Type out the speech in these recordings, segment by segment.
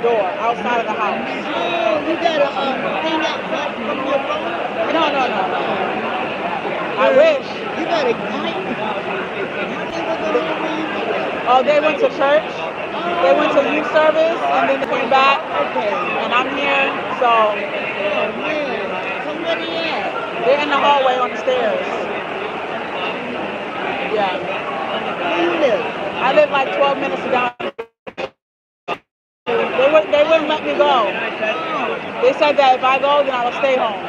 door outside of the house. Oh, you got a thing outside from your phone? No, no, no, no. I Girl, wish. you gotta, how they was on home when you went there? Oh, they went to church. They went to youth Oh, service and then they came back, okay. and I'm here, so Oh man, so where they at? they're in the hallway on the stairs. Yeah, Where you live? I live like 12 minutes down the street. They wouldn't let me go. Oh, They said that if I go, then I will stay home.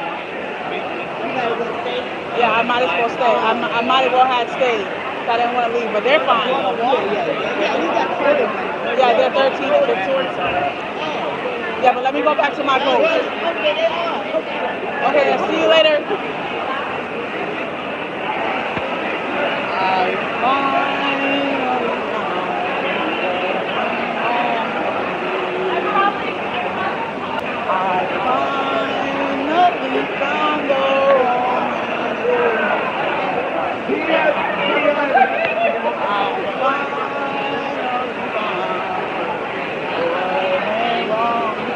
you gotta go stay. Yeah, I might as well stay. I might as well have stayed. I didn't want to leave, but they're fine. Yeah, you got children, right? Yeah, they're 13 and 15. So. Oh, Yeah, but let me go back to my all post. right. Okay, they are. Okay. Okay, then see you later. I finally found the wrong.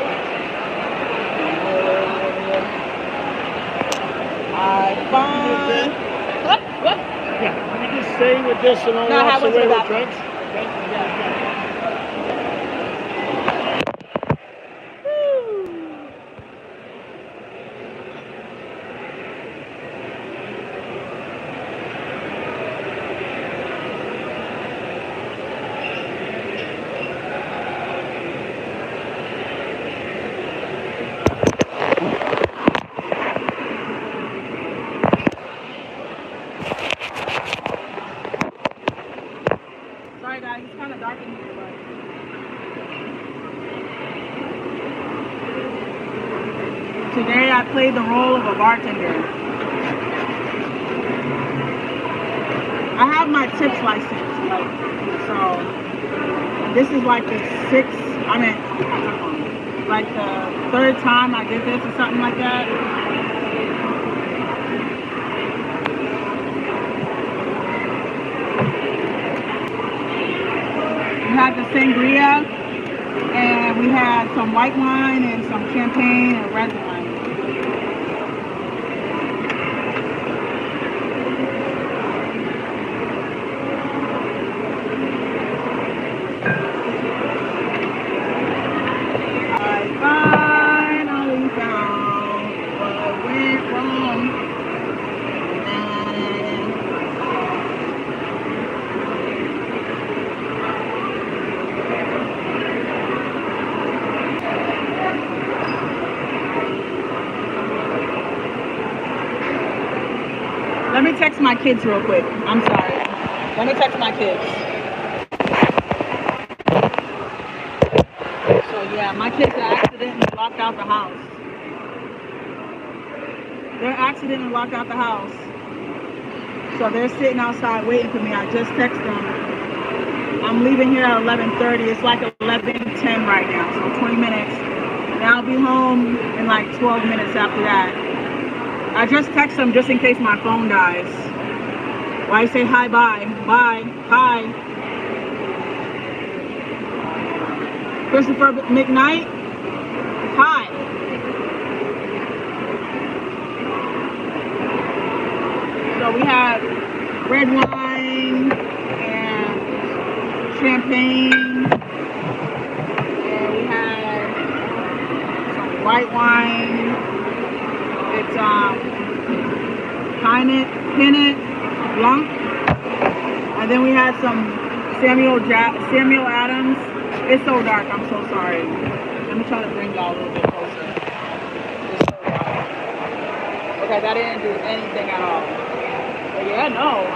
I find. What? Yeah, you just stay with this and all No, I walks went to the away with bathroom. drinks. Okay. Sorry guys, it's kind of dark in here, but today I played the role of a bartender. I have my tips license, so this is like the sixth. I mean, like the third time I did this or something like that. We had the sangria, and we had some white wine and some champagne and red wine. I finally found what went wrong. Let me text my kids real quick. I'm sorry. Let me text my kids. So yeah, my kids are accidentally locked out the house. They're accidentally locked out the house. So they're sitting outside waiting for me. I just texted them. I'm leaving here at 11:30. It's like 11:10 right now, so 20 minutes. And I'll be home in like 12 minutes after that. I just text them just in case my phone dies. Why say hi, bye, bye, hi. Christopher McKnight, hi. So we have red wine and champagne, and we have some white wine. It's Pinot Blanc, and then we had some Samuel Adams. It's so dark. I'm so sorry. Let me try to bring y'all a little bit closer. It's so dark. Okay, that didn't do anything at all. But yeah, no,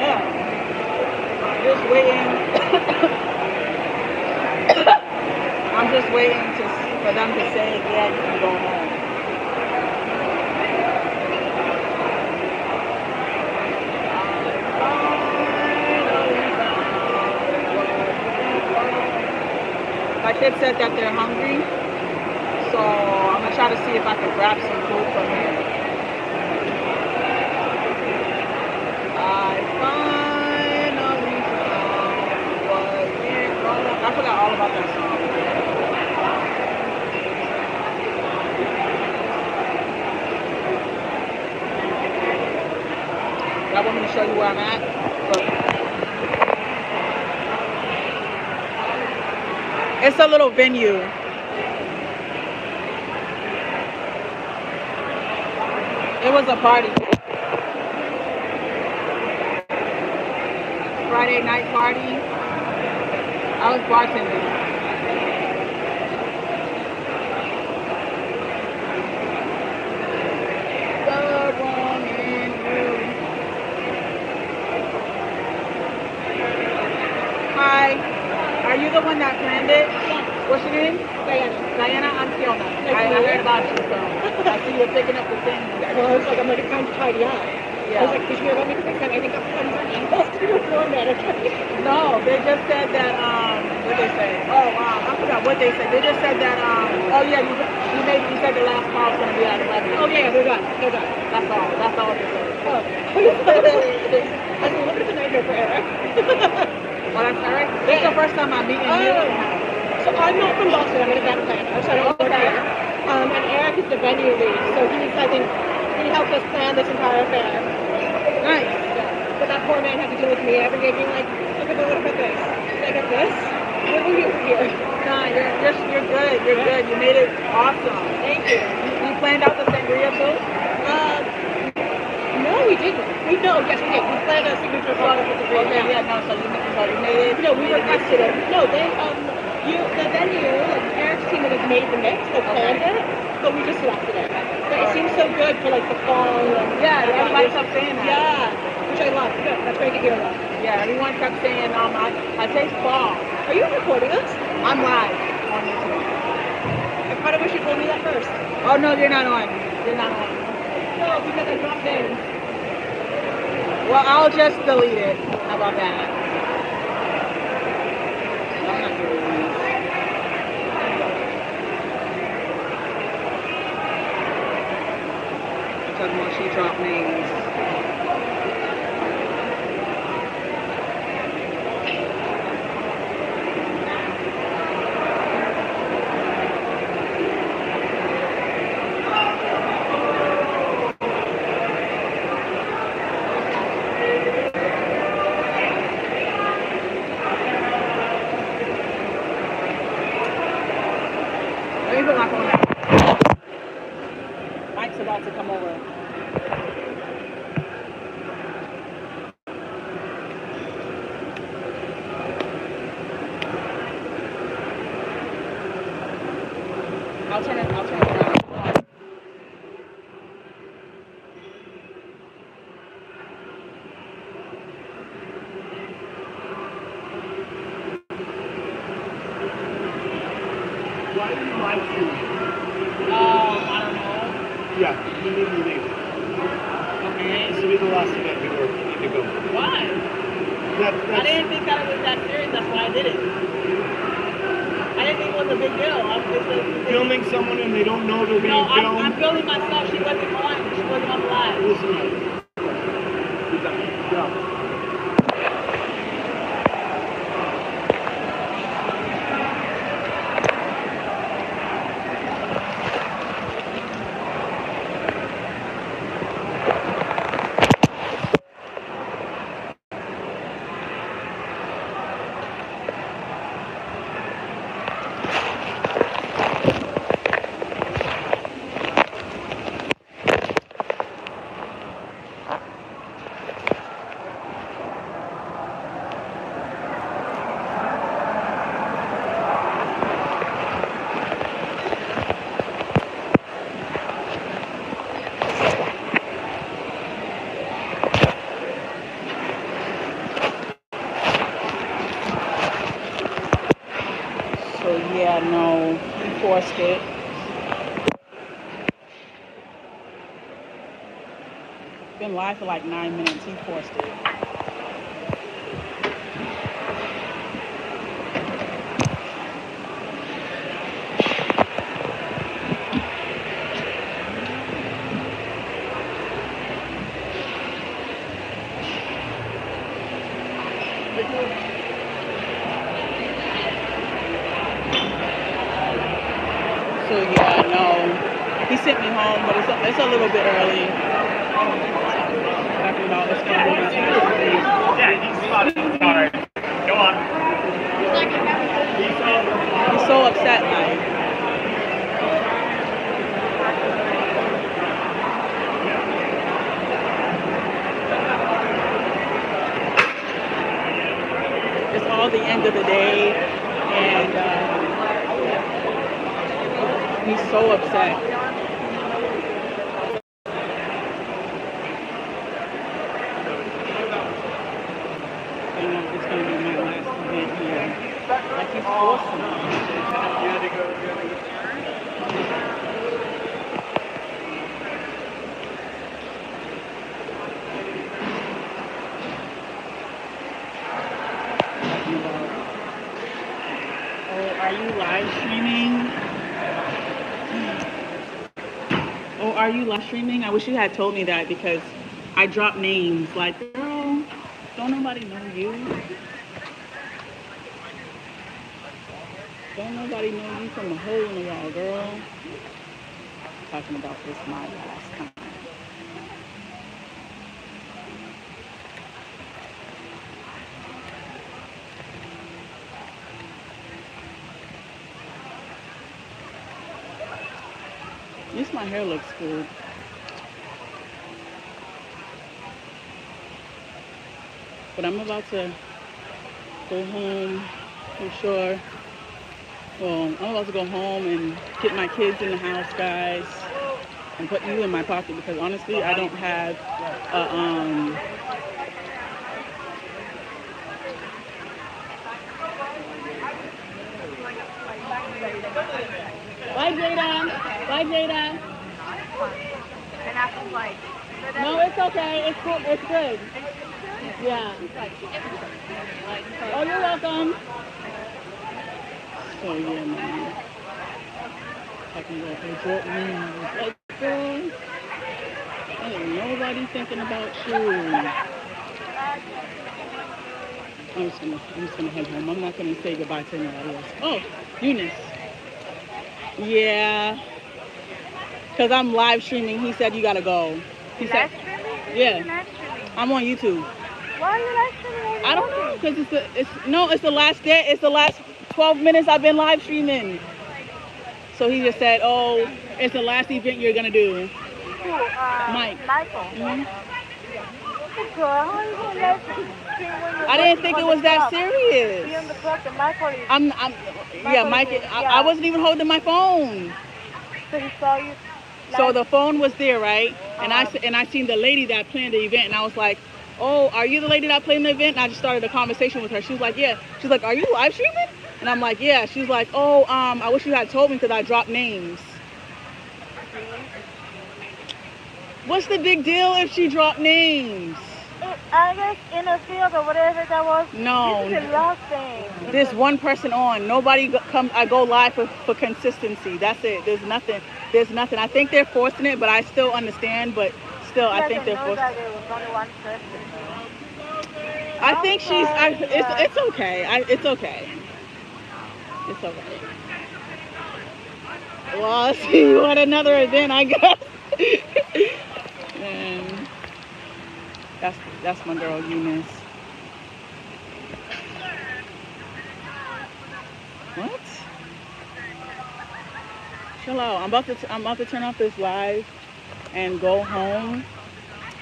yeah. Just waiting. I'm just waiting for them to say, yeah, you can go home. My kids said that they're hungry, so I'm gonna try to see if I can grab some food from here. I finally found what went wrong. I forgot all about that song. show you where I'm at. Look. It's a little venue. It was a party. Friday night party. I was bartending. Hi. Are you the one that planned it? What's your name? Diana, I'm Fiona. I heard about you, so I see you're picking up the thing. Well, I was like, I'm like, it's time to tidy up. I was like, did you hear about me? Because I think I've sent your emails to your floor manager. No, they just said that, what they say? Oh, wow, I forgot what they said. They just said that, oh yeah, you said the last call is going to be at 11. Oh yeah, they're done. They're done. That's all they said. Oh. I mean, look at the nightmare for Eric. Oh, that's Eric? This is the first time I'm meeting you. So I'm not from Boston, I'm an event planner, so I don't work here. And Eric is the venue lead, so he helped us plan this entire affair. Nice. Yeah. But that poor man had to deal with me every day being like, okay, but what about this? Did I get this? What were you here? Nah, you're good. You're good. You made it awesome. Thank you. You planned out the sangria too? No, we didn't. Yes, we did. We planned a signature bottle with the green. Okay, yeah, no, so you made it. No, we requested it. No, they, the venue, like Eric's team would have made the mix, they planned it, but we just selected it. But it seems so good for like the fall. And, Yeah, everybody kept saying that. Yeah, which I love. Good. That's great to hear that. Yeah, everyone kept saying, I taste fall. Are you recording us? I'm live on YouTube. I kind of wish you told me that first. Oh no, you're not on. You're not on. No, because I dropped names. Well, I'll just delete it. How about that? I'm not deleting this. I'm talking about she dropped names. Let me put my phone down. Mike's about to come over. I'll turn it around. Why do you like food? I don't know. Yeah, you need to leave. Okay. This will be the last event before you need to go. Why? I didn't think that it was that serious. That's why I did it. I didn't think it was a big deal. Filming someone and they don't know they're being No, filmed. I'm filming myself. She wasn't on live. Listen up. You're done. Go. So yeah, no, he forced it. Been live for like 9 minutes. He forced it. So yeah, no, he sent me home, but it's a little bit early. talking about it's going to be my last stream. Yeah, he's spotted. Sorry. Go on. He's so upset, like. It's all the end of the day, and he's so upset. It's going to be my last event here. Like he's awesome. Oh, are you live streaming? Oh, are you live streaming? I wish you had told me that because I dropped names. Like, girl, don't nobody know you. Don't nobody know you from a hole in the wall, girl. Talking about this my last time. At least my hair looks good. But I'm about to go home for sure. Well, I'm about to go home and get my kids in the house, guys, and put you in my pocket because honestly, I don't have Bye, Jada. Bye, Jada. No, it's okay. It's cool. It's good. Yeah. Oh, you're welcome. So yeah, man. Talking about the short news. Like, girl, ain't nobody thinking about you. I'm just gonna head home. I'm not gonna say goodbye to anybody else. Oh, Eunice. Yeah. Cause I'm live streaming. He said you gotta go. He said, yeah. I'm on YouTube. Why are you live streaming? I don't know, cause it's the last day. It's the last 12 minutes I've been live streaming. So he just said, oh, it's the last event you're gonna do. Who? Mike. Michael. Mm-hmm. Girl, how are you going to live stream when you're I didn't working think on it the was that clock? serious. Be on the clock and Michael is... Yeah, Mike. I wasn't even holding my phone. So he saw you. So the phone was there, right? And I seen the lady that planned the event, and I was like, oh, are you the lady that planned the event? And I just started a conversation with her. She was like, yeah. She's like, are you live streaming? And I'm like, yeah. She's like, oh, I wish you had told me because I dropped names. What's the big deal if she dropped names? I guess in a field or whatever that was. No. This is the last thing. There's one person on. Nobody come. I go live for consistency. That's it. There's nothing. I think they're forcing it, but I still understand. But still, I think they're forcing. That there was only one person. I think she's. It's okay. It's okay. It's okay. Well, I'll see you at another event, I guess. And that's my girl Eunice. What? Chill out. I'm about to turn off this live and go home.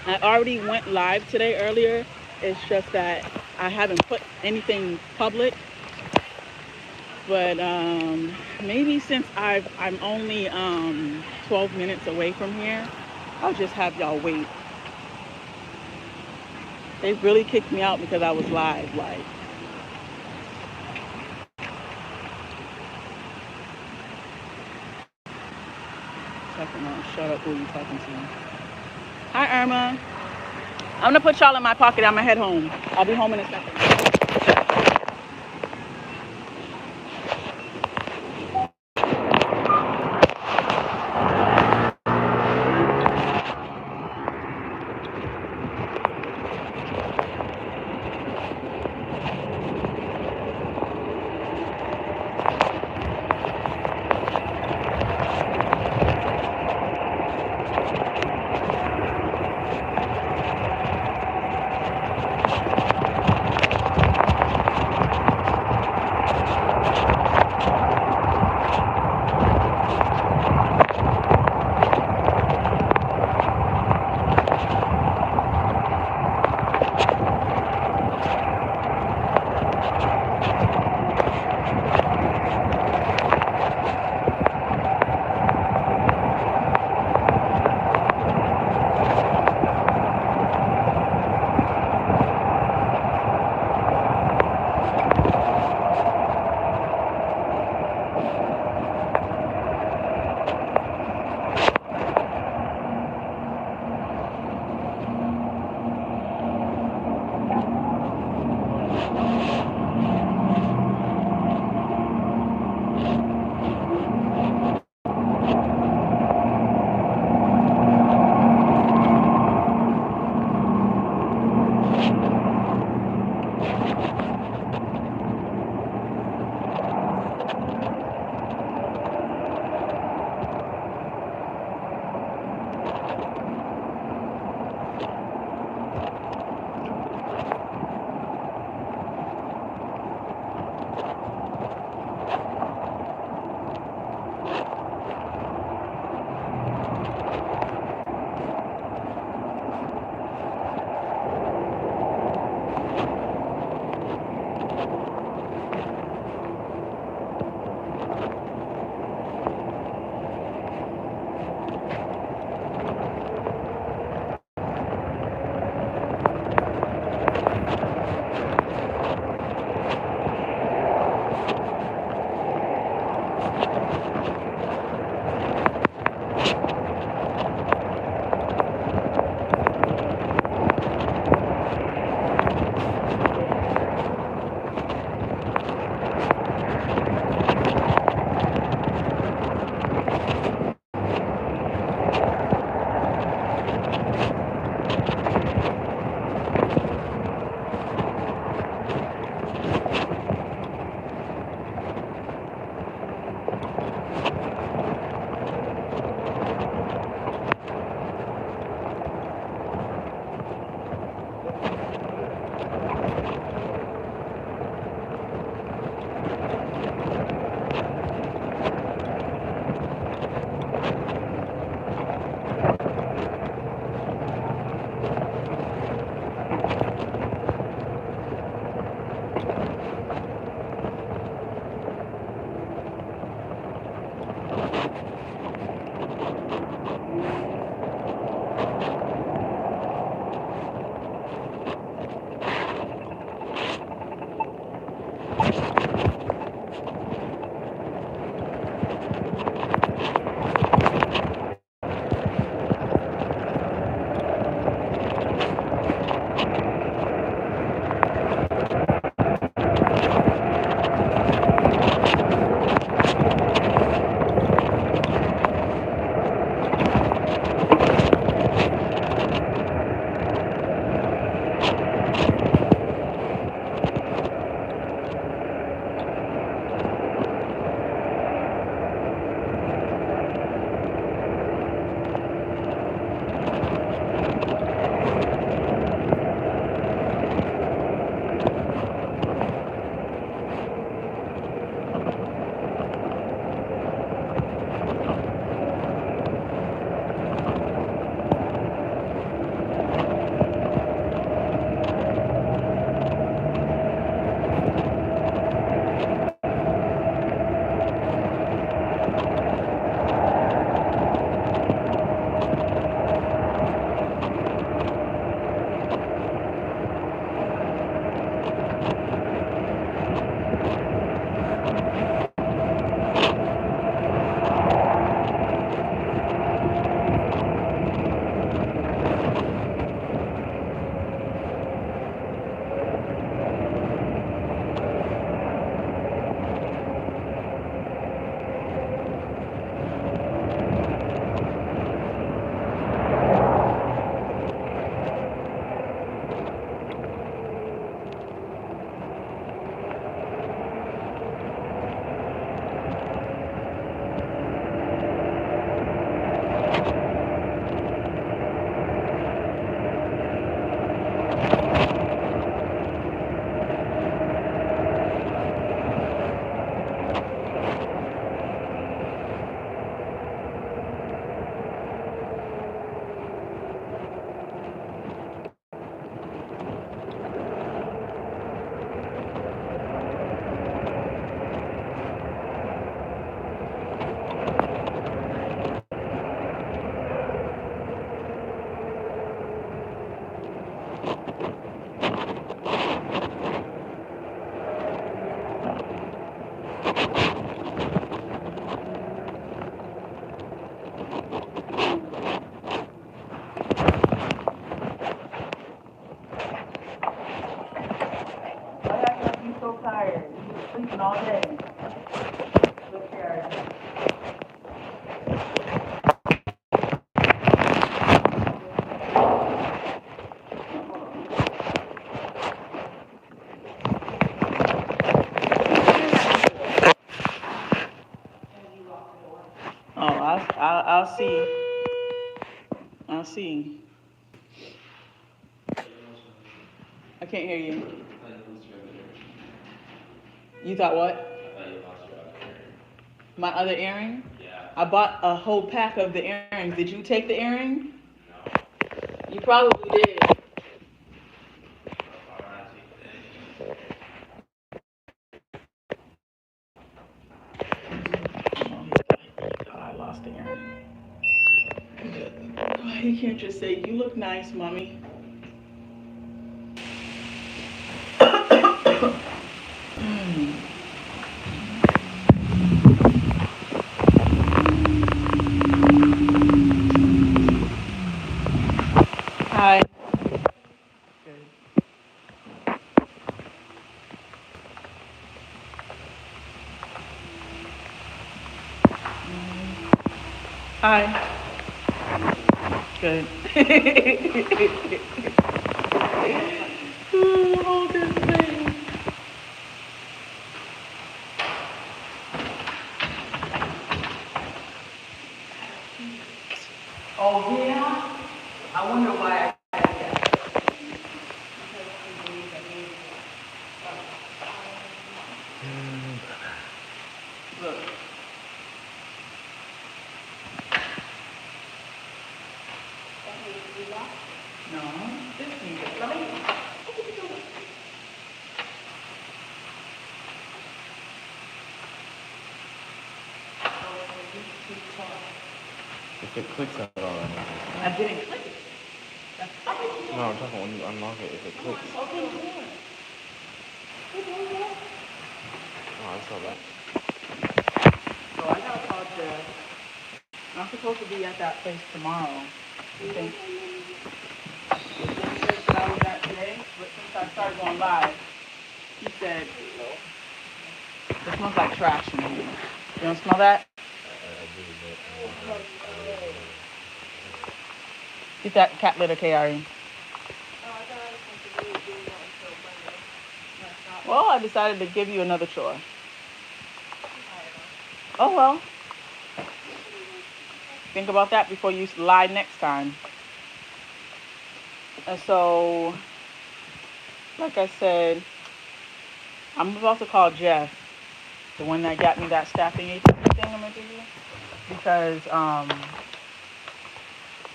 I already went live today earlier. It's just that I haven't put anything public. But maybe since I'm only 12 minutes away from here, I'll just have y'all wait. They really kicked me out because I was live, like. Shut up, who you talking to? Hi, Irma. I'm gonna put y'all in my pocket. I'm gonna head home. I'll be home in a second. Sleeping all day. Look here. Oh, I'll see. I'll see. I can't hear you. You thought what? My other earring? Yeah. I bought a whole pack of the earrings. Did you take the earring? No. You probably did. I lost the earring. You can't just say, you look nice, mommy. Hi. Good. Hi. Good. Oh, this thing. Oh, yeah? I wonder why I did that. Look. No, this thing is right. If it clicks at all, then I didn't click it. no, I'm talking when you unlock it. If it clicks, Open the door. oh, I saw that. So I gotta supposed to be at that place tomorrow. You think? The same place that I was at today, but since I started going live, he said, it smells like trash in here. You don't smell that? Get that cat litter, KRE. Well, I decided to give you another chore. Oh, well. Think about that before you lie next time. And so, like I said, I'm about to call Jeff, the one that got me that staffing agency thing I'm going to do, because I'm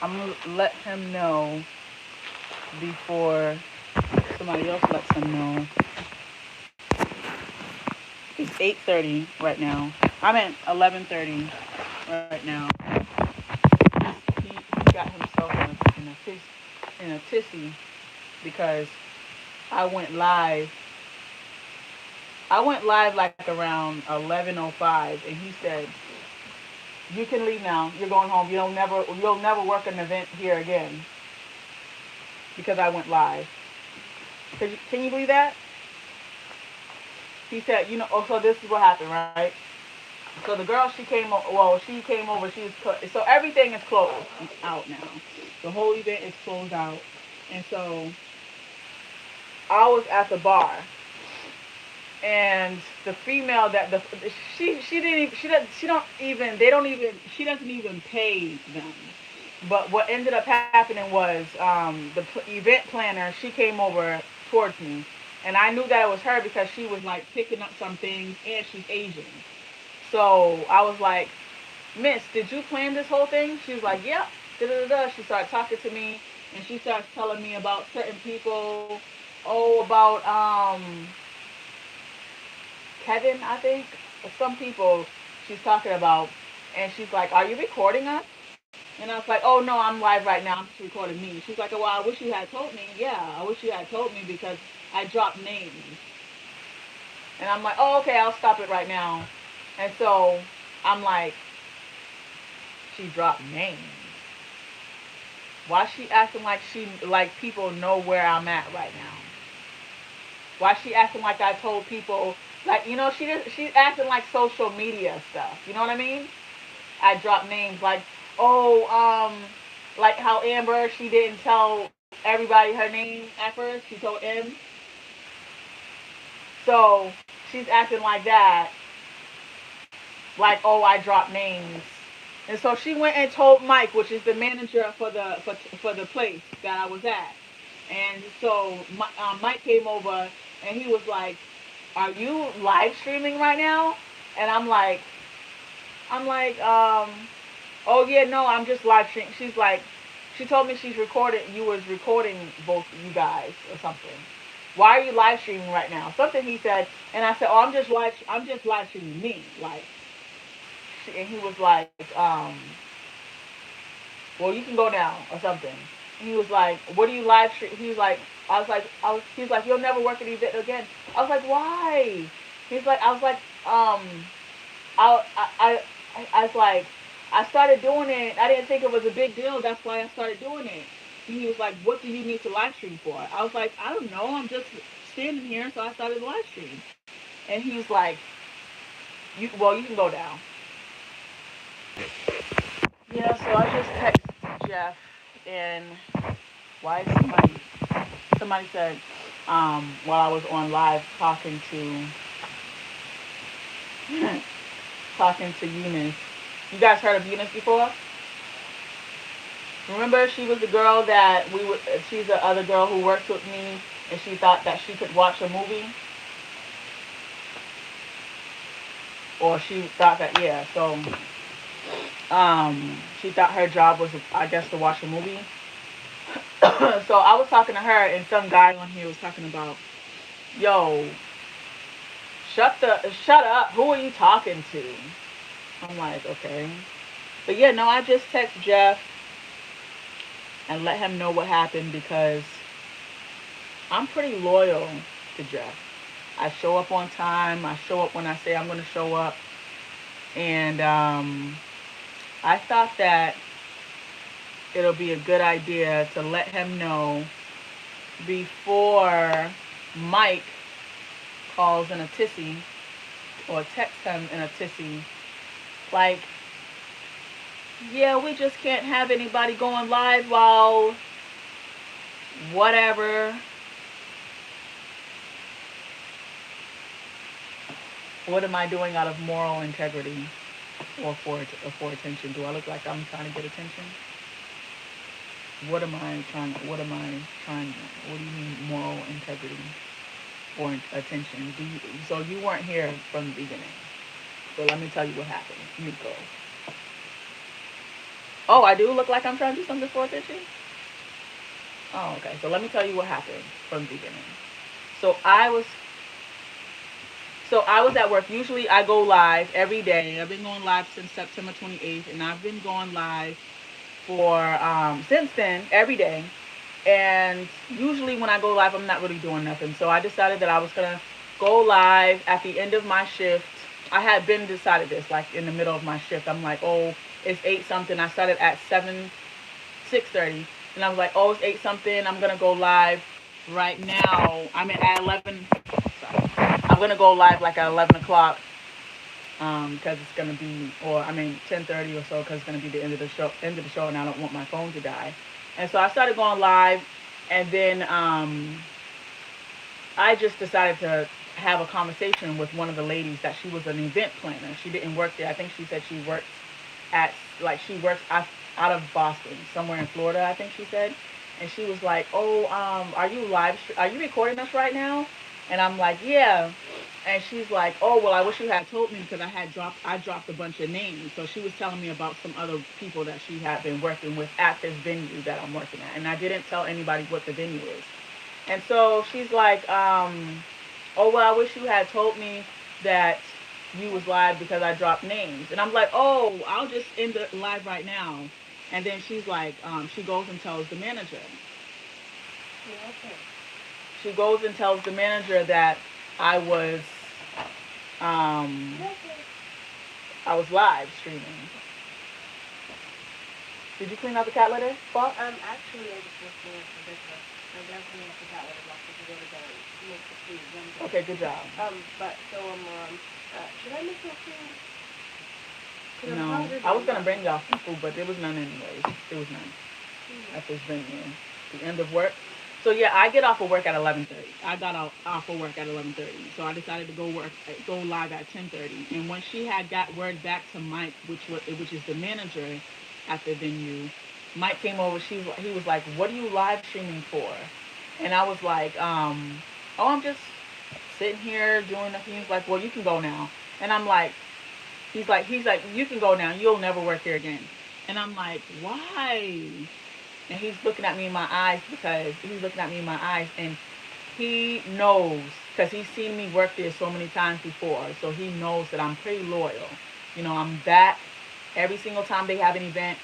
going to let him know before somebody else lets him know. It's 8:30 right now. I'm at 11:30 right now. He got himself in a tizzy because I went live. I went live like around 11:05, and he said, "You can leave now. You're going home. You'll never work an event here again." Because I went live. Can you believe that? He said, so this is what happened, right? So the girl, she came over, so everything is closed out now. The whole event is closed out. And so I was at the bar, and the female she doesn't even pay them. But what ended up happening was the event planner, she came over towards me. And I knew that it was her because she was like picking up some things, and she's Asian. So I was like, "Miss, did you plan this whole thing?" She was like, "Yep." She started talking to me, and she starts telling me about certain people. Oh, about Kevin, I think. Some people she's talking about. And she's like, "Are you recording us?" And I was like, "Oh, no, I'm live right now. I'm just recording me." She's like, "Oh, well, I wish you had told me." Yeah, I wish you had told me because I dropped names. And I'm like, "Oh, okay, I'll stop it right now." And so I'm like, she dropped names. Why is she acting like people know where I'm at right now? Why is she acting like I told people, she's acting like social media stuff. You know what I mean? I dropped names like, like how Amber, she didn't tell everybody her name at first. She told M. So she's acting like that. Like, oh, I dropped names. And so she went and told Mike, which is the manager for the place that I was at. And so Mike came over, and he was like, "Are you live streaming right now?" And I'm like, "Oh yeah, no, I'm just live streaming." She's like, she told me you was recording both you guys or something. "Why are you live streaming right now?" Something he said, and I said, "Oh, I'm just live streaming me." Like, and he was like, "Well, you can go now," or something. And he was like, "What do you live stream?" He was like, he's like, "You'll never work an event again." I was like, "Why?" He's like, I was like, I, I, I was like, "I started doing it. I didn't think it was a big deal. That's why I started doing it." And he was like, "What do you need to live stream for?" I was like, "I don't know. I'm just standing here, so I started live stream." And he was like, you can go down." Yeah, so I just texted Jeff, and why is somebody said, while I was on live talking to talking to Eunice. You guys heard of Eunice before? Remember, she was the girl that she's the other girl who works with me, and she thought that she could watch a movie? Or she thought that, yeah, so she thought her job was, I guess, to watch a movie. So I was talking to her, and some guy on here was talking about, "Yo, shut up. Who are you talking to?" I'm like, okay. But yeah, no, I just text Jeff and let him know what happened because I'm pretty loyal to Jeff. I show up on time. I show up when I say I'm going to show up. And I thought that it'll be a good idea to let him know before Mike calls in a tissy or texts him in a tissy. Like, yeah, we just can't have anybody going live while whatever. What am I doing out of moral integrity or for attention? Do I look like I'm trying to get attention? What am I trying? What am I trying? What do you mean moral integrity or attention? So you weren't here from the beginning. So let me tell you what happened, Nico. Oh, I do look like I'm trying to do something for attention? Oh, okay. So let me tell you what happened from the beginning. So I was at work. Usually I go live every day. I've been going live since September 28th, and I've been going live for since then every day. And usually when I go live, I'm not really doing nothing. So I decided that I was gonna go live at the end of my shift. I had been decided this like in the middle of my shift. I'm like, oh, it's 8 something. I started at 6:30, and I was like, oh, it's 8 something. I'm gonna go live right now. I'm at 11. Sorry, I'm gonna go live like at 11 o'clock. Because it's gonna be, or I mean, 10:30 or so, because it's gonna be the end of the show. And I don't want my phone to die. And so I started going live, and then I just decided to have a conversation with one of the ladies that she was an event planner. She didn't work there. I think she said she works at, like, she works out of Boston, somewhere in Florida, I think she said. And she was like, oh, are you recording us right now? And I'm like, yeah. And she's like, oh, well, I wish you had told me, because I dropped a bunch of names. So she was telling me about some other people that she had been working with at this venue that I'm working at. And I didn't tell anybody what the venue is. And so she's like, oh, well, I wish you had told me that you was live because I dropped names. And I'm like, oh, I'll just end the live right now. And then she's like, she goes and tells the manager. Yeah, okay. She goes and tells the manager that I was live streaming. Did you clean out the cat litter? Fuck. Actually, I just looked for the business. I definitely forgot what it was to go to make the food. Okay, good job. But so should I make your food? No, I was gonna bring y'all some food, but there was none anyways. There was none at this venue. The end of work. So yeah, I get off of work at 11:30. I got off of work at 11:30. So I decided to go live at 10:30. And when she had got word back to Mike, which is the manager at the venue, Mike came over. He was like, "What are you live streaming for?" And I was like, "Oh, I'm just sitting here doing nothing." He was like, "Well, you can go now." And I'm like, he's like, "You can go now. You'll never work here again." And I'm like, "Why?" And he's looking at me in my eyes, and he knows, because he's seen me work there so many times before. So he knows that I'm pretty loyal. You know, I'm back every single time they have an event.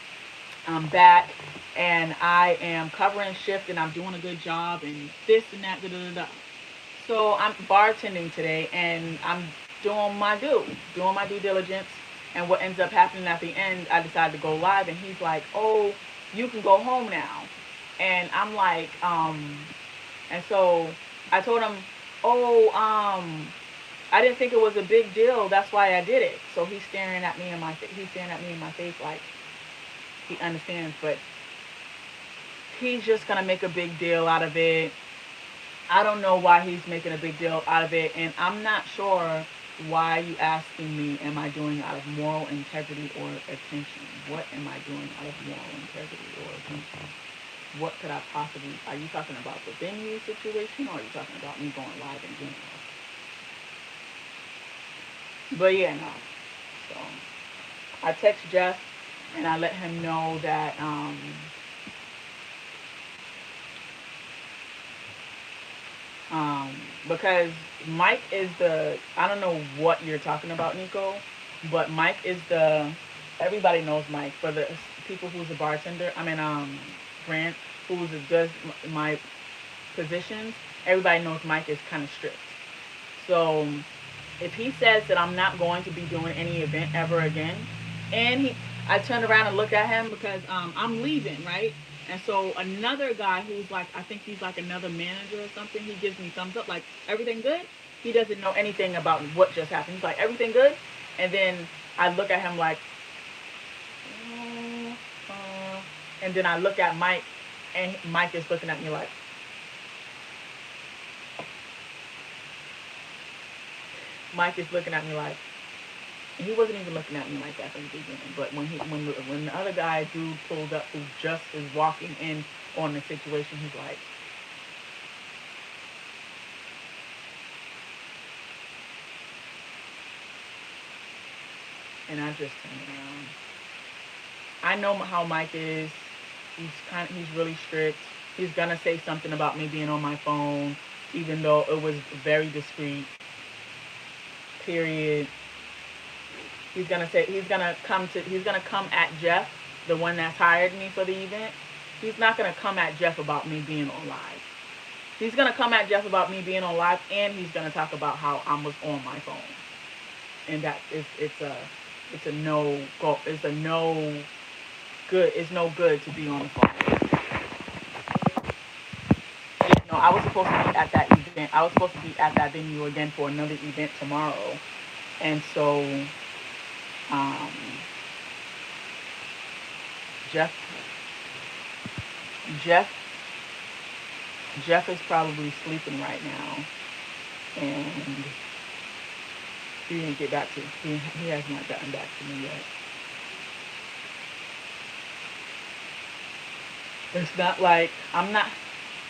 I'm back, and I am covering shift, and I'm doing a good job, and this and that, da da da. So I'm bartending today, and I'm doing my due diligence. And what ends up happening at the end, I decided to go live, and he's like, "Oh, you can go home now." And I'm like, and so I told him, "Oh, I didn't think it was a big deal. That's why I did it." So he's staring at me in my face like he understands, but he's just gonna make a big deal out of it. I don't know why he's making a big deal out of it, and I'm not sure why you asking me, am I doing out of moral integrity or attention? What am I doing out of moral integrity or attention? What could I possibly, are you talking about the venue situation, or are you talking about me going live in general? But yeah, no. So I text Jeff, and I let him know that because Mike is I don't know what you're talking about, Nico, but Mike is everybody knows Mike. For the people who's a bartender, Grant, does my positions, everybody knows Mike is kind of strict. So if he says that I'm not going to be doing any event ever again, And I turned around and looked at him because I'm leaving, right? And so another guy who's like, I think he's like another manager or something, he gives me thumbs up, like, everything good? He doesn't know anything about what just happened. He's like, everything good? And then I look at him like, uh, and then I look at Mike, and Mike is looking at me like, Mike is looking at me like, and he wasn't even looking at me like that from the beginning. But when the other guy dude pulled up, who just is walking in on the situation, he's like, and I just turned around. I know how Mike is. He's really strict. He's gonna say something about me being on my phone, even though it was very discreet. Period. He's gonna come at Jeff, the one that's hired me for the event. He's not gonna come at Jeff about me being on live. He's gonna come at Jeff about me being on live, and he's gonna talk about how I was on my phone. And that is it's a no go. It's a no good. It's no good to be on the phone. No, I was supposed to be at that event. I was supposed to be at that venue again for another event tomorrow, and so um, Jeff Jeff Jeff is probably sleeping right now, and he didn't get back to he has not gotten back to me yet. It's not like I'm not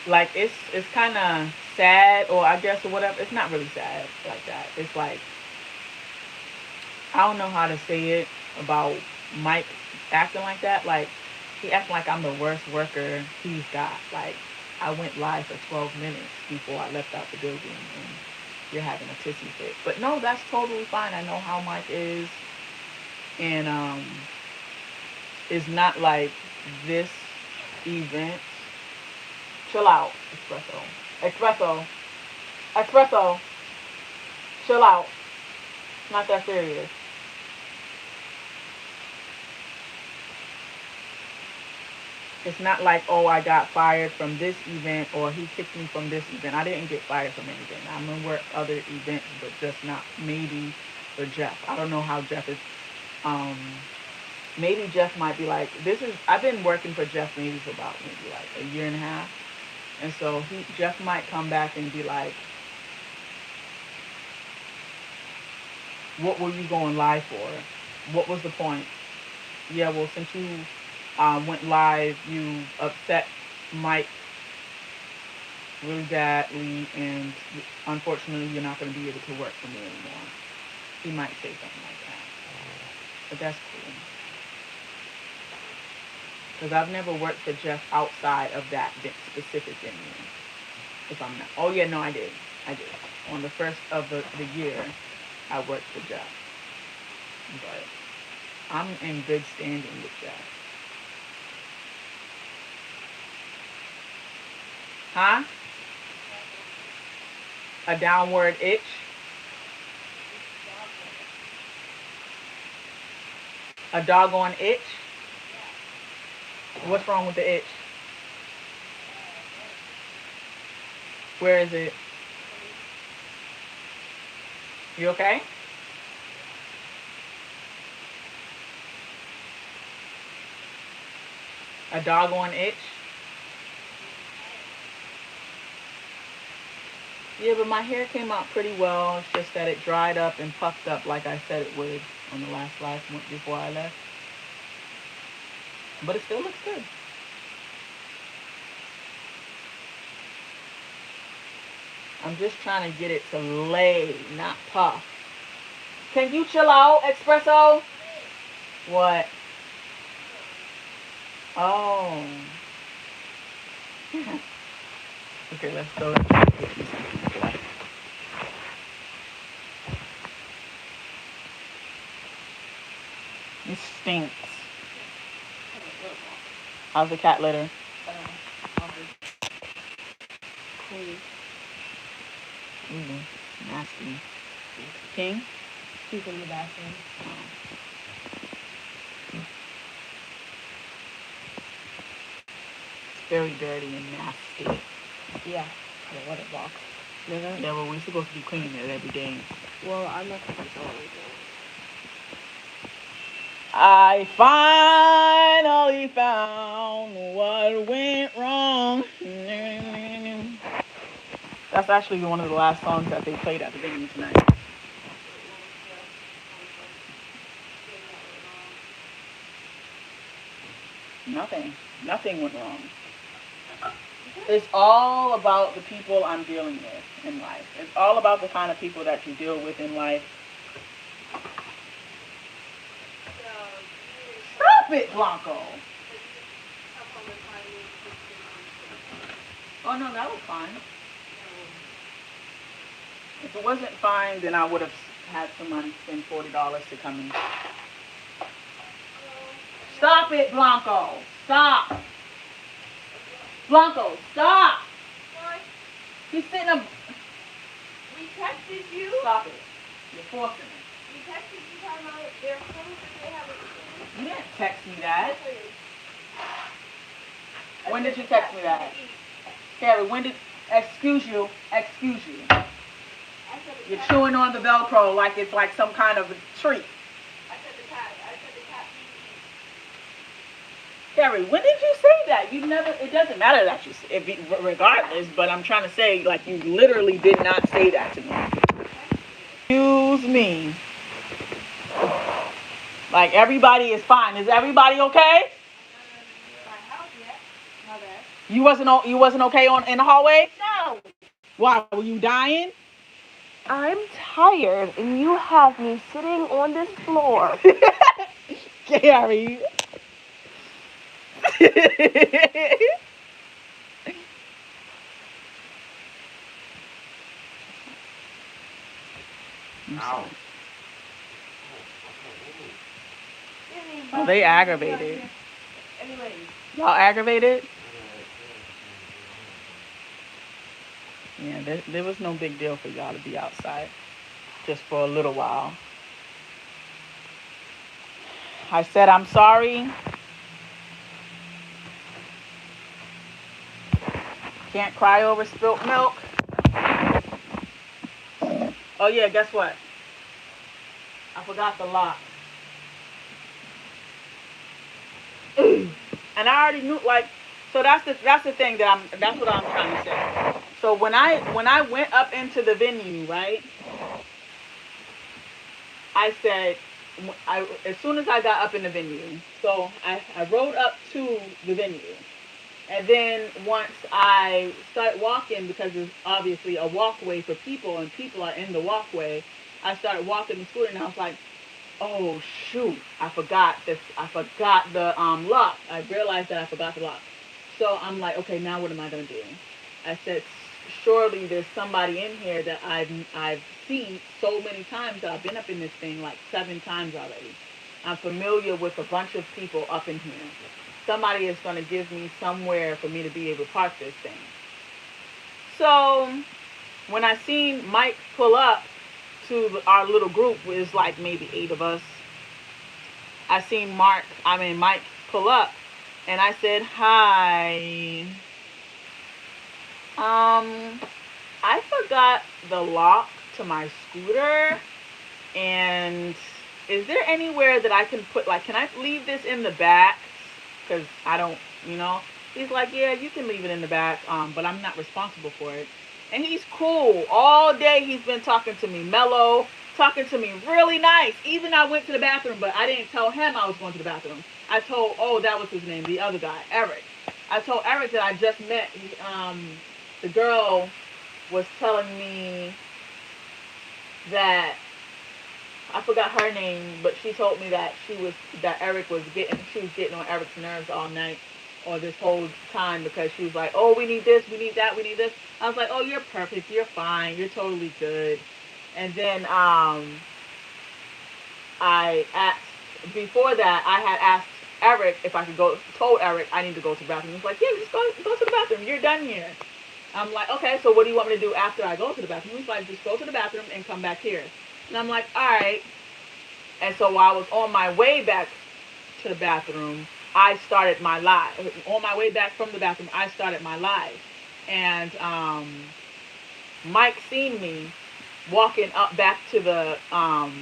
like it's kind of sad, or I guess, or whatever. It's not really sad like that. It's like, I don't know how to say it about Mike acting like that. Like, he acting like I'm the worst worker he's got. Like, I went live for 12 minutes before I left out the building, and you're having a tissy fit. But no, that's totally fine. I know how Mike is, and it's not like this event. Chill out, espresso. Espresso. Espresso. Chill out. It's not that serious. It's not like, oh, I got fired from this event, or he kicked me from this event. I didn't get fired from anything. I'm going to work other events, but just not maybe for Jeff. I don't know how Jeff is. Maybe Jeff might be like, I've been working for Jeff maybe for about maybe like a year and a half. And so Jeff might come back and be like, what were you going live for? What was the point? Yeah, well, since you went live, you upset Mike really badly, and unfortunately, you're not going to be able to work for me anymore. He might say something like that. But that's cool. Because I've never worked for Jeff outside of that specific venue. If I'm not. Oh, yeah, no, I did. On the first of the year, I worked for Jeff. But I'm in good standing with Jeff. Huh? A downward itch? A doggone itch? What's wrong with the itch? Where is it? You okay? A doggone itch? Yeah, but my hair came out pretty well. It's just that it dried up and puffed up like I said it would on the last month before I left. But it still looks good. I'm just trying to get it to lay, not puff. Can you chill out, espresso? What? Oh. Okay, let's go. It stinks. How's the cat litter? Clean. Ooh, nasty. King? He's in the bathroom. very dirty and nasty. Yeah. The water box. Nigga. Yeah, well, we're supposed to be cleaning it every day. Well, I'm not gonna control anything. I finally found what went wrong. That's actually one of the last songs that they played at the venue tonight. Nothing went wrong. It's all about the people I'm dealing with in life. It's all about the kind of people that you deal with in life. Stop it, Blanco. Oh, no, that was fine. If it wasn't fine, then I would have had somebody spend $40 to come in. Stop it, Blanco. Stop. Blanco, stop. What? He's sitting up. We texted you. Stop it. You're forcing it. We texted you talking about their food that they have at You didn't text me that. the When did you text me that? Carrie, when did... Excuse you. Excuse you. You're chewing on the Velcro like it's like some kind of a treat. I said the cat Carrie, when did you say that? You never... It doesn't matter that you... If you, regardless, but I'm trying to say, like, you literally did not say that to me. Excuse me. Like, everybody is fine. Is everybody okay? You wasn't okay in the hallway? No. Why? Were you dying? I'm tired, and you have me sitting on this floor. Gary. Ow. Oh, they aggravated. Anyways. Y'all aggravated? Yeah, there was no big deal for y'all to be outside just for a little while. I said I'm sorry. Can't cry over spilt milk. Oh yeah, guess what? I forgot the lock. And I already knew, like, so that's the thing that's what I'm trying to say. So when I went up into the venue, right? I said, as soon as I got up in the venue, so I rode up to the venue. And then once I started walking, because there's obviously a walkway for people and people are in the walkway, I started walking the scooter and I was like, oh shoot, I forgot the lock. I realized that I forgot the lock. So I'm like, okay, now what am I gonna do? I said, surely there's somebody in here that I've seen so many times that I've been up in this thing like 7 times already. I'm familiar with a bunch of people up in here. Somebody is gonna give me somewhere for me to be able to park this thing. So when I seen Mike pull up to our little group, it was like maybe 8 of us. I seen Mike pull up, and I said, hi. I forgot the lock to my scooter, and is there anywhere that I can put, like, can I leave this in the back? Because I don't, He's like, yeah, you can leave it in the back, but I'm not responsible for it. And he's cool. All day he's been talking to me mellow, talking to me really nice. Even I went to the bathroom, but I didn't tell him I was going to the bathroom. I told, that was his name, the other guy, Eric. I told Eric that I just met. The girl was telling me that, I forgot her name, but she told me that she was getting on Eric's nerves all night or this whole time, because she was like, oh, we need this, we need that, we need this. I was like, oh, you're perfect, you're fine, you're totally good. And then before that, I had asked Eric if I could told Eric I need to go to the bathroom. He's like, yeah, just go to the bathroom, you're done here. I'm like, okay, so what do you want me to do after I go to the bathroom? He's like, just go to the bathroom and come back here. And I'm like, all right. And so while I was on my way back to the bathroom, I started my live. On my way back from the bathroom, I started my live. And Mike seen me walking up back to the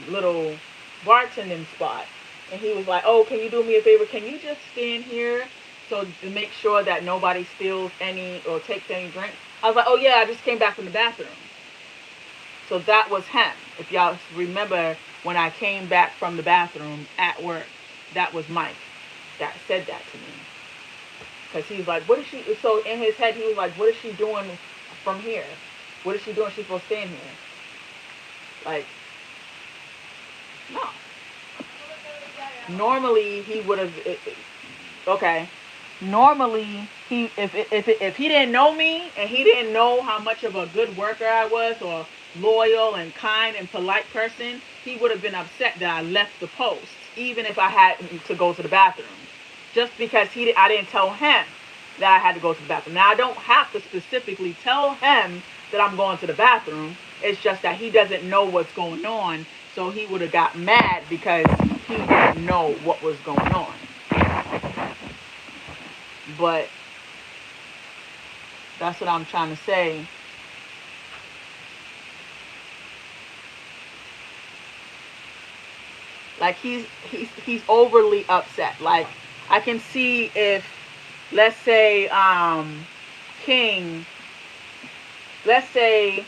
little bartending spot. And he was like, oh, can you do me a favor? Can you just stand here so to make sure that nobody steals any or takes any drinks? I was like, oh, yeah, I just came back from the bathroom. So that was him. If y'all remember when I came back from the bathroom at work, that was Mike that said that to me. Because he's like, what is she? So in his head, he was like, what is she doing from here? What is she doing? She's supposed to stand here. Like, no. Normally, he would have, okay. Normally, if he didn't know me and he didn't know how much of a good worker I was or loyal and kind and polite person, he would have been upset that I left the post, even if I had to go to the bathroom. Just because I didn't tell him that I had to go to the bathroom. Now, I don't have to specifically tell him that I'm going to the bathroom. It's just that he doesn't know what's going on, so he would have got mad because he didn't know what was going on. But that's what I'm trying to say. Like he's overly upset. Like I can see if, let's say, King, let's say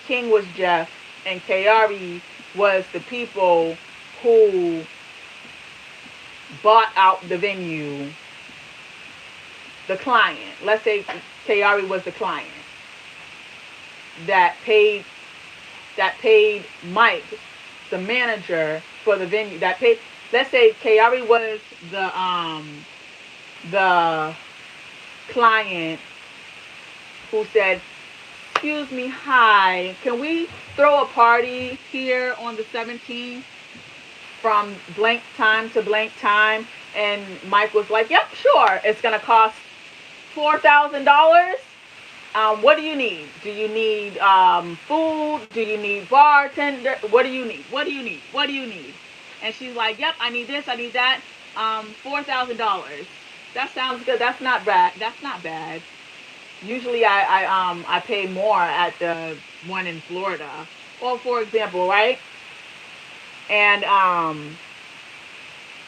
King was Jeff and Kayari was the people who bought out the venue, the client. Let's say Kayari was the client that paid Mike, the manager for the venue, that paid. Let's say Kayari was the client who said, excuse me, hi, can we throw a party here on the 17th from blank time to blank time? And Mike was like, yep, sure. It's going to cost $4,000. What do you need? Do you need food? Do you need bartender? What do you need? What do you need? What do you need? And she's like, yep, I need this, I need that. $4,000. That sounds good. That's not bad. That's not bad. Usually I pay more at the one in Florida. Well, for example, right? And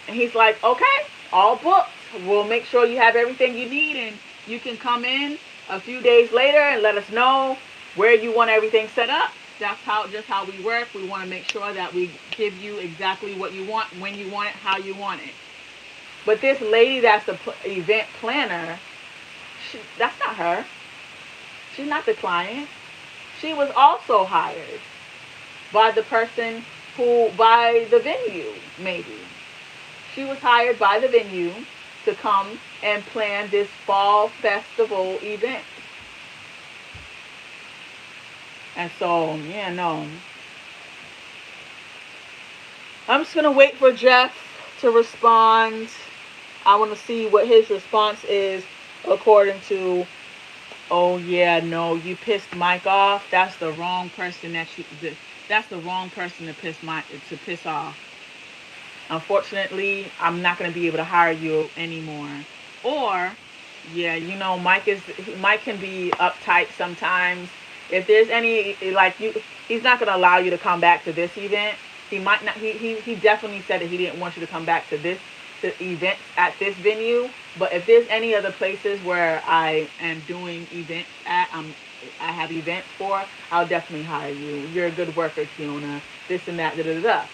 he's like, okay, all booked. We'll make sure you have everything you need and you can come in a few days later and let us know where you want everything set up. That's just how we work. We want to make sure that we give you exactly what you want, when you want it, how you want it. But this lady that's the event planner, that's not her. She's not the client. She was also hired by the person by the venue, maybe. She was hired by the venue to come and plan this fall festival event. And so, yeah, no. I'm just going to wait for Jeff to respond. I want to see what his response is according to, oh, yeah, no, you pissed Mike off. That's the wrong person that's the wrong person to piss off. Unfortunately, I'm not going to be able to hire you anymore. Or, yeah, you know, Mike can be uptight sometimes. If there's any, like, he's not going to allow you to come back to this event. He might not, he definitely said that he didn't want you to come back to the event at this venue. But if there's any other places where I am doing events at, I have events for, I'll definitely hire you. You're a good worker, Kiona. This and that, da da da.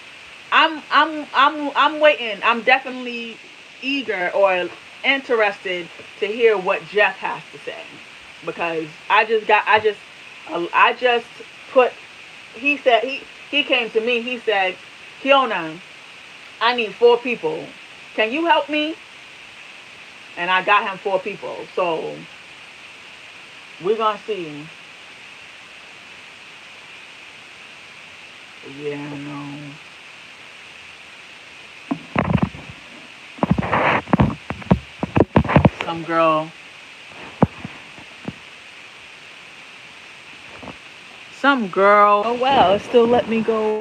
I'm waiting. I'm definitely eager or interested to hear what Jeff has to say, because he said, he came to me, he said, Kiona, I need 4 people. Can you help me? And I got him 4 people. So we're going to see. Yeah, no. Some girl. Oh wow, it still let me go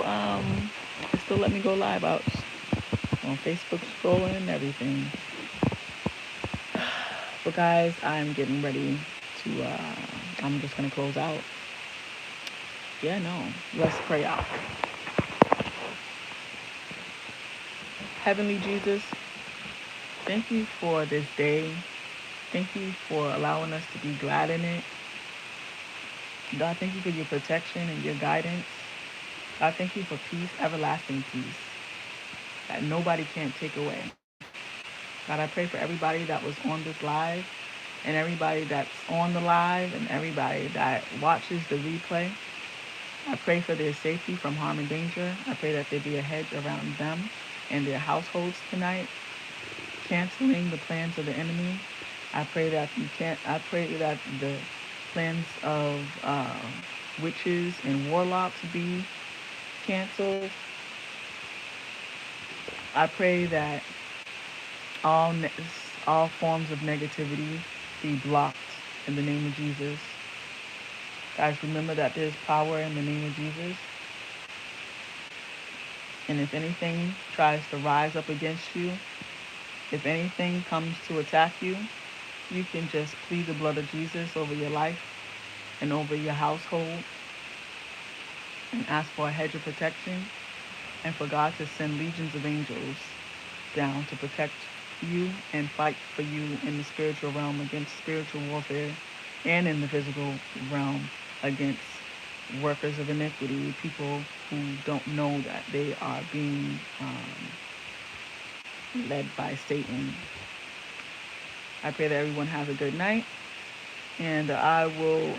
live out. On Facebook scrolling and everything. But guys, I'm getting ready to, I'm just going to close out. Yeah, no. Let's pray out. Heavenly Jesus, thank you for this day. Thank you for allowing us to be glad in it. God, thank you for your protection and your guidance. God, thank you for peace, everlasting peace, that nobody can't take away. God, I pray for everybody that was on this live and everybody that's on the live and everybody that watches the replay. I pray for their safety from harm and danger. I pray that there be a hedge around them and their households tonight, canceling the plans of the enemy. I pray that the plans of witches and warlocks be canceled. I pray that all all forms of negativity be blocked in the name of Jesus. Guys, remember that there's power in the name of Jesus. And if anything tries to rise up against you, if anything comes to attack you, you can just plead the blood of Jesus over your life and over your household and ask for a hedge of protection and for God to send legions of angels down to protect you and fight for you in the spiritual realm against spiritual warfare and in the physical realm against workers of iniquity, people who don't know that they are being led by Satan. I pray that everyone has a good night, and I will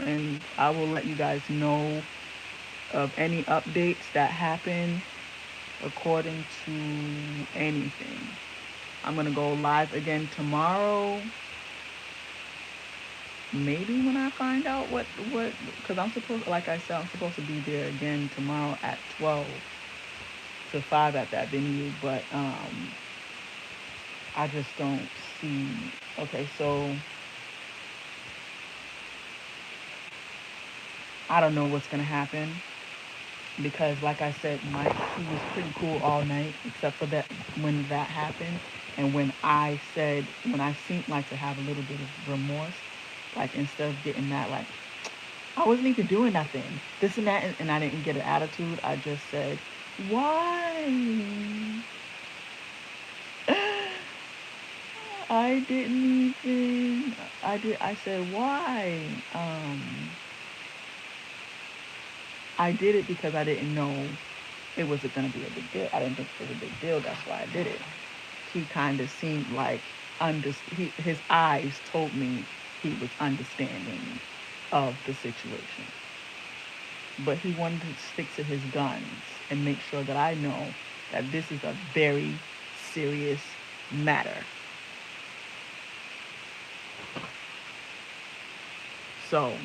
let you guys know of any updates that happen according to anything. I'm gonna go live again tomorrow. Maybe when I find out what, because I'm supposed, like I said, I'm supposed to be there again tomorrow at 12 to 5 at that venue, but I just don't see. Okay, so I don't know what's gonna happen because, like I said, Mike, he was pretty cool all night except for that when that happened, and when I seemed like to have a little bit of remorse, like instead of getting that, like I wasn't even doing nothing, this and that, and I didn't get an attitude. I just said, why? I didn't even. I said why? I did it because I didn't know it wasn't gonna be a big deal. I didn't think it was a big deal. That's why I did it. He kind of seemed like his eyes told me he was understanding of the situation. But he wanted to stick to his guns and make sure that I know that this is a very serious matter. So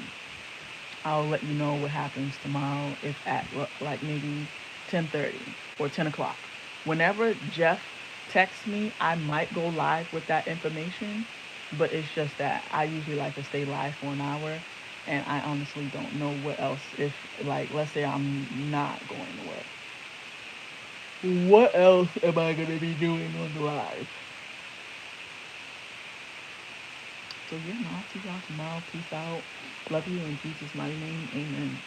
I'll let you know what happens tomorrow, if at like maybe 10:30 or 10 o'clock. Whenever Jeff texts me, I might go live with that information, but it's just that I usually like to stay live for an hour, and I honestly don't know what else. If, like, let's say I'm not going to work, what else am I going to be doing on the live? So yeah, no, I'll see y'all tomorrow. Peace out. Love you in Jesus' mighty name. Amen.